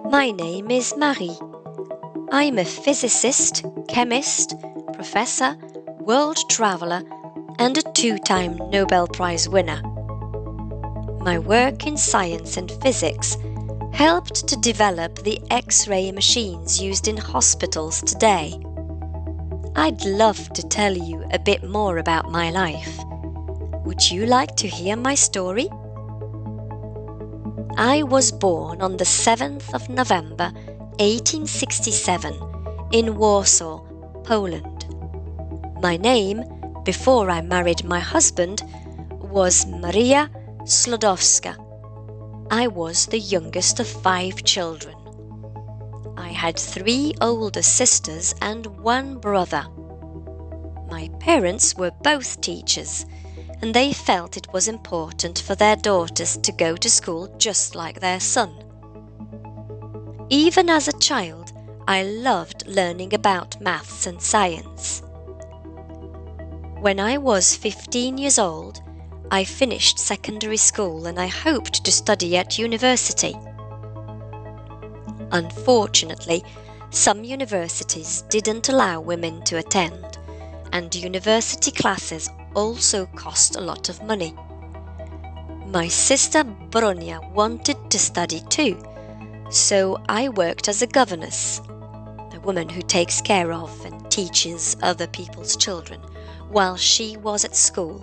My name is Marie. I'm a physicist, chemist, professor, world traveler, and a 2-time Nobel Prize winner. My work in science and physics helped to develop the X-ray machines used in hospitals today. I'd love to tell you a bit more about my life. Would you like to hear my story? I was born on the 7th of November 1867 in Warsaw, Poland. My name, before I married my husband, was Maria Slodowska. I was the youngest of 5 children. I had 3 older sisters and 1 brother. My parents were both teachers, and they felt it was important for their daughters to go to school just like their son. Even as a child, I loved learning about maths and science. When I was 15 years old, I finished secondary school and I hoped to study at university. Unfortunately, some universities didn't allow women to attend, and university classes also cost a lot of money. My sister Bronia wanted to study too, so I worked as a governess, the woman who takes care of and teaches other people's children, while she was at school.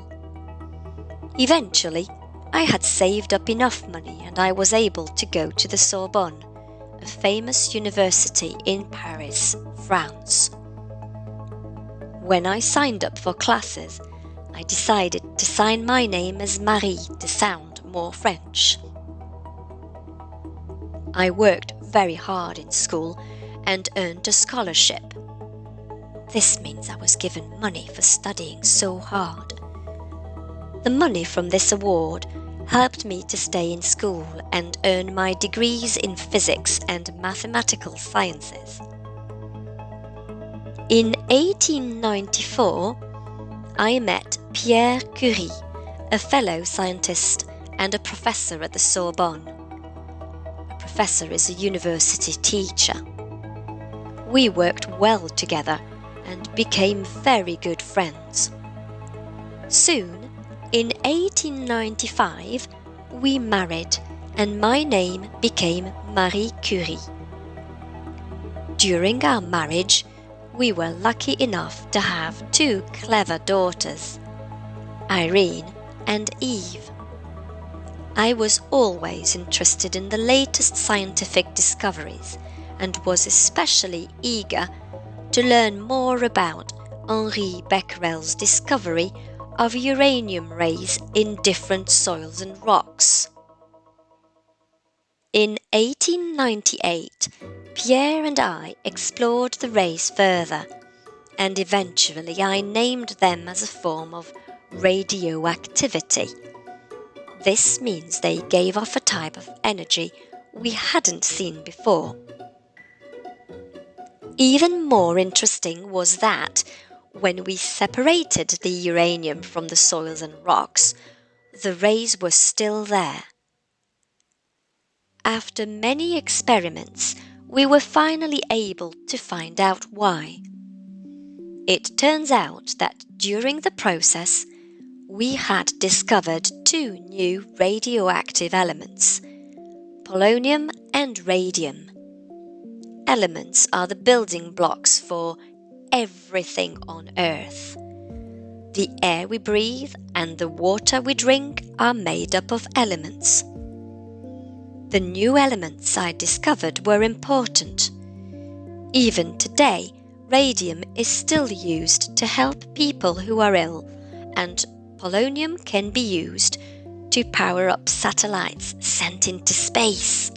Eventually, I had saved up enough money and I was able to go to the Sorbonne, a famous university in Paris, France. When I signed up for classes, I decided to sign my name as Marie to sound more French. I worked very hard in school and earned a scholarship. This means I was given money for studying so hard. The money from this award helped me to stay in school and earn my degrees in physics and mathematical sciences. In 1894, I met Marie Curie, a fellow scientist and a professor at the Sorbonne. A professor is a university teacher. We worked well together and became very good friends. Soon, in 1895, we married and my name became Marie Curie. During our marriage, we were lucky enough to have 2 clever daughters, Irene and Eve. I was always interested in the latest scientific discoveries and was especially eager to learn more about Henri Becquerel's discovery of uranium rays in different soils and rocks. In 1898, Pierre and I explored the rays further, and eventually I named them as a form of radioactivity. This means they gave off a type of energy we hadn't seen before. Even more interesting was that when we separated the uranium from the soils and rocks, the rays were still there. After many experiments, we were finally able to find out why. It turns out that during the process, we had discovered 2 new radioactive elements, polonium and radium. Elements are the building blocks for everything on Earth. The air we breathe and the water we drink are made up of elements. The new elements I discovered were important. Even today, radium is still used to help people who are ill, and polonium can be used to power up satellites sent into space.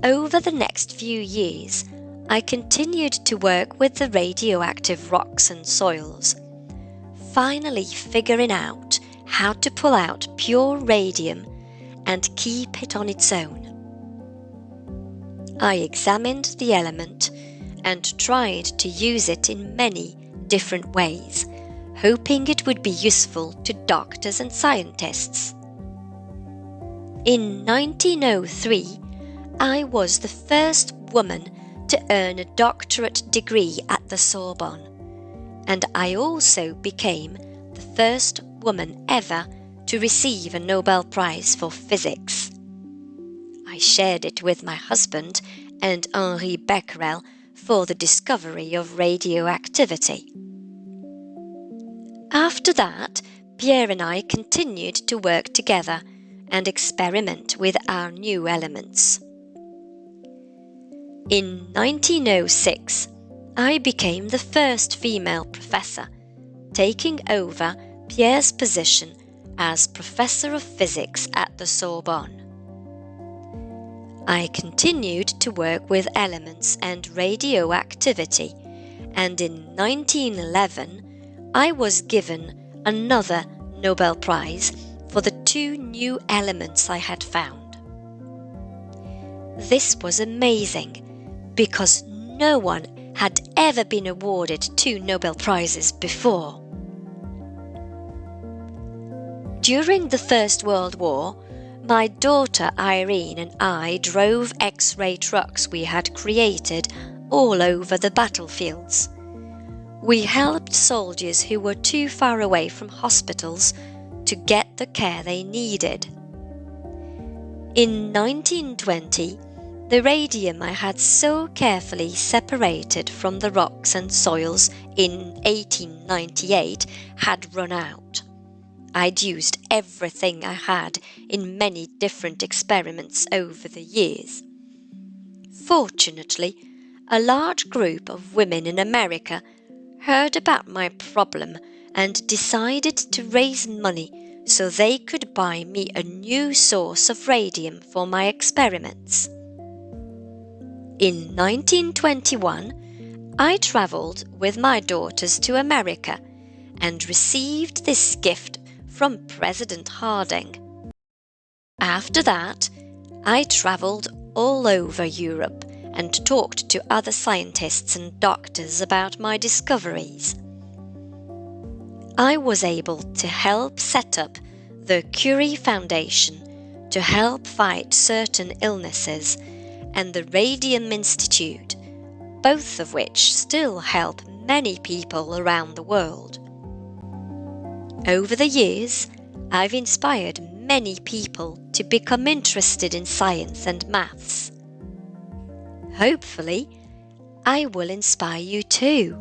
Over the next few years, I continued to work with the radioactive rocks and soils, finally figuring out how to pull out pure radium and keep it on its own. I examined the element and tried to use it in many different ways, hoping it would be useful to doctors and scientists. In 1903, I was the first woman to earn a doctorate degree at the Sorbonne, and I also became the first woman ever to receive a Nobel Prize for physics. I shared it with my husband and Henri Becquerel for the discovery of radioactivity. After that, Pierre and I continued to work together and experiment with our new elements. In 1906, I became the first female professor, taking over Pierre's position as Professor of Physics at the Sorbonne. I continued to work with elements and radioactivity, and in 1911 I was given another Nobel Prize for the 2 new elements I had found. This was amazing because no one had ever been awarded 2 Nobel Prizes before. During the First World War, my daughter Irene and I drove X-ray trucks we had created all over the battlefields. We helped soldiers who were too far away from hospitals to get the care they needed. In 1920, the radium I had so carefully separated from the rocks and soils in 1898 had run out. I'd used everything I had in many different experiments over the years. Fortunately, a large group of women in America heard about my problem and decided to raise money so they could buy me a new source of radium for my experiments. In 1921, I travelled with my daughters to America and received this gift from President Harding. After that, I travelled all over Europe and talked to other scientists and doctors about my discoveries. I was able to help set up the Curie Foundation to help fight certain illnesses and the Radium Institute, both of which still help many people around the world. Over the years, I've inspired many people to become interested in science and maths. Hopefully, I will inspire you too.